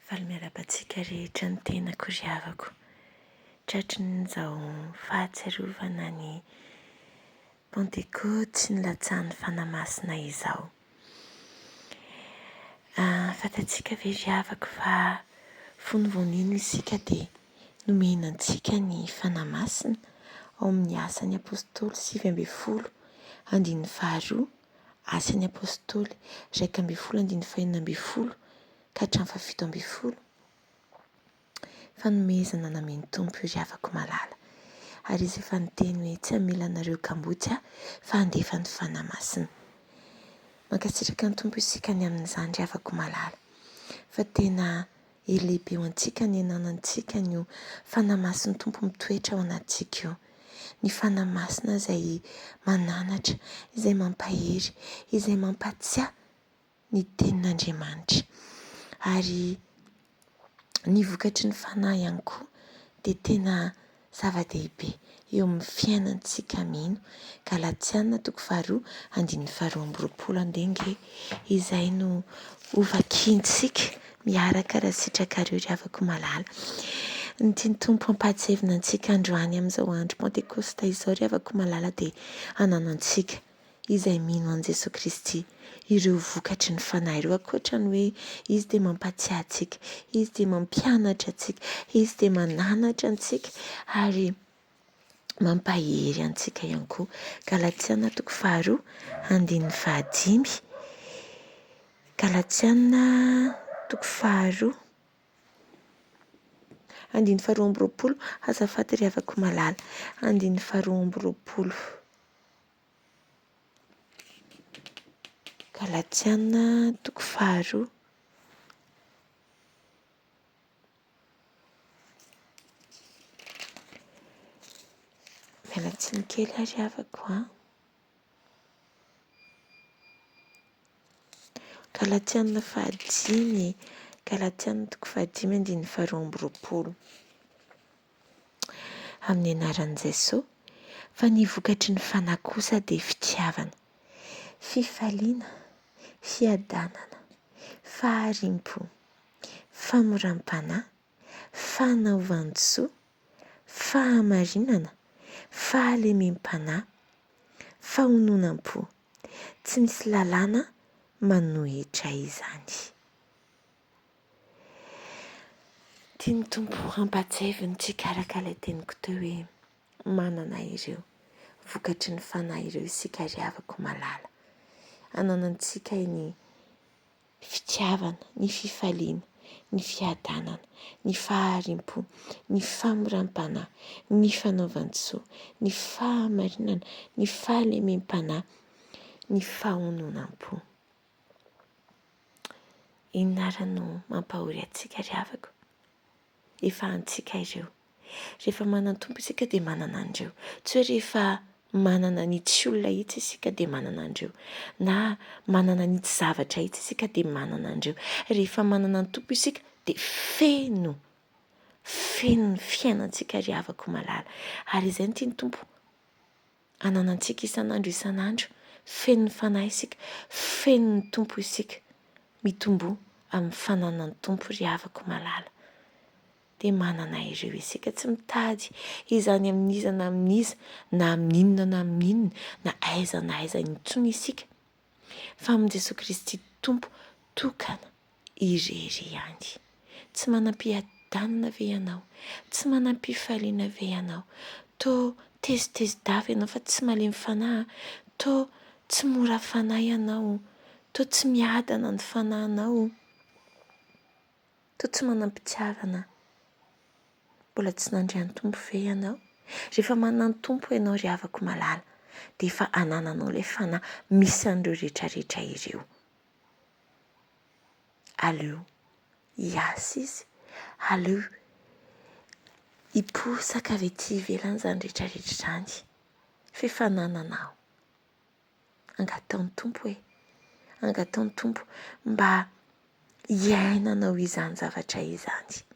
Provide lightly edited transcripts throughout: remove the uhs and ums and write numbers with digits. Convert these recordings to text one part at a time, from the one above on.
Faly miarabantsika rehetra ny tenako ry havako. Tratrin'izao fahatsiarovana ny Pentecote sy ny latsan'ny fanamasina izao. Fantatsika ve ry havako fa fony vonino isika dia nomenantsika ny fanamasina ao amin'ny asan'ny apôstôly 8:12, asan'ny apôstôly 2:11 ka hatramin'ny 7:10. Fanomezana namen'ny Tompo ry havako malala. Ary izy efa niteny hoe tsy hamela anareo kambotsy fa handefa ny fanamasina. Mankasitraka ny Tompo isika ny amin'izany ry havako malala. Fa tena lehibe ho antsika ny ananantsika ny fanamasin'ny Tompo mitoetra ao anatsika io. Ny fanamasina izay mananatra, izay mampahery, izay mampatsiahy ny tenin'Andriamanitra. Ary ny vokatry ny fanahy ihany koa dia tena zava-dehibe eo amin'ny fiainantsika mino. Galatiana 2:12 andenge izay no hovakiantsika miaraka raha sitraka ireo ry havako malala. Ny tiany Tompo hampahatsevina antsika androany amin'izao andro Pentekosta izao ry havako malala dia hananantsika izay mino an' Jesosy Kristy ireo vokatry ny fanahy ireo, ankoatra ny hoe izy dia mampatsiahy antsika, izy dia mampianatra antsika, izy dia mananatra antsika ary mampahery antsika ihany koa. Galatiana 2:5. Galatiana 2:12 azafady ry havako malala. 2:12. Galatiana 2:12. Mialatsiny kely ary havako Galatiana 5. Galatiana 5:12. Amin'ny anaran'i Jesosy, fa ny vokatry ny fanahy kosa dia fitiavana, fifaliana, fiadanana, faharimpo, famoram-panahy, fanaovan-tsoa, fahamarinana, fahalemem-panahy, fahononam-po. Tsy misy lalàna manohitra izany. Tiany Tompo hampatsevin-tsika araka ilay teniko teo hoe manana ireo vokatry ny fanahy ireo isika ry havako malala. Hananantsika ny fitiavana, ny fifaliana, ny fiadanana, ny faharimpo, ny famoram-panahy, ny fanaovan-tsoa, ny fahamarinana, ny fahalemem-panahy, ny fahononam-po. Inona ary no mampahory antsika ry havako? Efa antsika ireo. Rehefa manana Tompo isika dia manana an'ireo. Tsy hoe rehefa manana ny tsy olona hitsy isika dia manana an'ireo. Na manana ny tsy zavatra hitsy isika dia manana an'ireo. Rehefa manana ny Tompo isika dia feno ny fiainantsika ry havako malala. Ary izay no tiany Tompo hananantsika isan'andro. Feno ny fanahy isika, feno ny Tompo isika. Mitombo amin'ny fananan'ny Tompo ry havako malala. Dia manana ireo isika, tsy mitady izany amin'iza na amin'iza, na amin'inona na amin'inona, na aiza na aiza intsony isika. Fa amin' Jesosy Kristy Tompo tokana irery ihany. Tsy manam-piadanana ve ianao? Tsy manam-pifaliana ve ianao? Toa tezitezi-dava ianao fa tsy malemy fanahy? Toa tsy mora fanahy ianao? Toa tsy miadana ny fanahinao? Toa tsy manam-pitiavana? Mbola tsy nandray ny Tompo ve ianao? Rehefa manana ny Tompo ianao ry havako malala dia efa hanananao ilay fanahy misy an'ireo rehetrarehetra ireo. Aleo hiasa izy, aleo hiposaka avy ety ivelany izany rehetrarehetra izany. Fa efa hanananao. Angataon'ny Tompo angataon'ny Tompo mba hiainanao izany zavatra izany.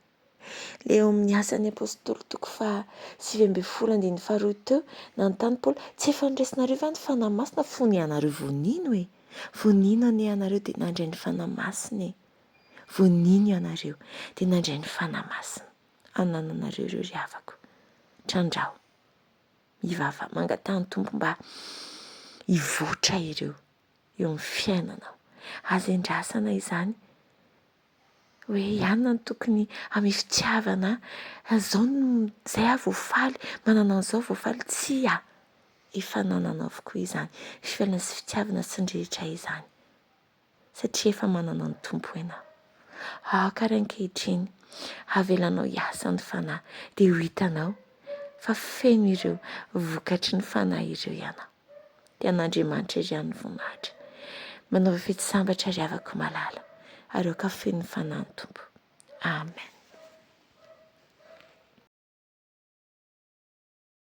Ilay eo amin'ny asan'ny apôstôly 7:12 teo nanontany Paoly, tsy efa niraisinareo va ny fanahy masina fony ianareo vonino e? Vonino anie ianareo dia nandray ny fanahy masina e? voniny ianareo dia nandray ny fanahy masina anananareo ireo ry havako. Trandraho, mivava mangatany Tompo mba hivoatra ireo eo amin'ny fiainanao. Aza endrasana izany hoe ianona no tokony amin'ny fitiavana zao izay aho voafaly manana an'izao voafaly, tsy aho. Efa nanana avokoa izany fialana sy fitiavana sy ny rehetra izany satria efa manana ny Tompo ianao. Karaha ankehitriny avelanao hiasa ny fanahy dia ho hitanao fa feno ireo vokatry ny fanahy ireo ianao. Dia an'Andriamanitra iry ihany voninahitra. Manao fety sambatra ry havako malala ary aoka feno ny fanahy ny Tompo. Amen.